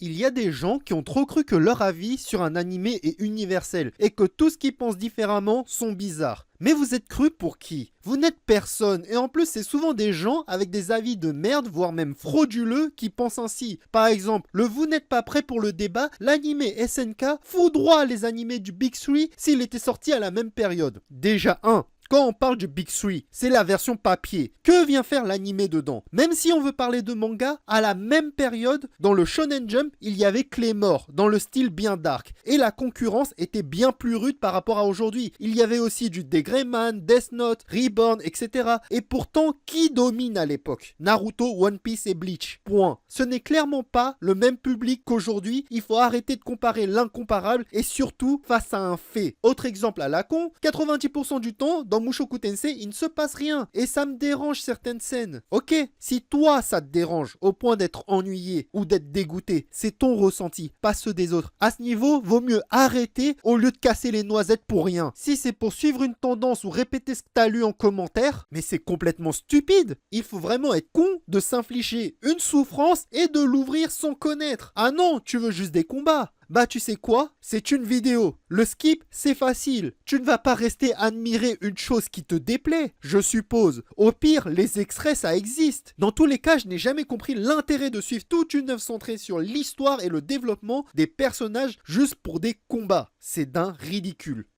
Il y a des gens qui ont trop cru que leur avis sur un animé est universel et que tout ce qu'ils pensent différemment sont bizarres. Mais vous êtes cru pour qui? Vous n'êtes personne, et en plus c'est souvent des gens avec des avis de merde, voire même frauduleux, qui pensent ainsi. Par exemple, le vous n'êtes pas prêt pour le débat, l'animé SNK foudroie les animés du Big 3 s'il était sorti à la même période. Déjà quand on parle du Big 3, c'est la version papier. Que vient faire l'animé dedans? Même si on veut parler de manga, à la même période, dans le Shonen Jump, il y avait Claymore, dans le style bien dark. Et la concurrence était bien plus rude par rapport à aujourd'hui. Il y avait aussi du Degreyman, Death Note, Reborn, etc. Et pourtant, qui domine à l'époque? Naruto, One Piece et Bleach. Point. Ce n'est clairement pas le même public qu'aujourd'hui. Il faut arrêter de comparer l'incomparable et surtout face à un fait. Autre exemple à la con, 90% du temps, dans Mushoku Tensei, il ne se passe rien. Et ça me dérange certaines scènes. Ok, si toi ça te dérange au point d'être ennuyé ou d'être dégoûté, c'est ton ressenti, pas ceux des autres. À ce niveau, vaut mieux arrêter au lieu de casser les noisettes pour rien. Si c'est pour suivre une tendance ou répéter ce que t'as lu en commentaire, mais c'est complètement stupide. Il faut vraiment être con de s'infliger une souffrance et de l'ouvrir sans connaître. Ah non, tu veux juste des combats. Bah tu sais quoi? C'est une vidéo. Le skip, c'est facile. Tu ne vas pas rester admirer une chose qui te déplaît, je suppose. Au pire, les extraits, ça existe. Dans tous les cas, je n'ai jamais compris l'intérêt de suivre toute une œuvre centrée sur l'histoire et le développement des personnages juste pour des combats. C'est d'un ridicule.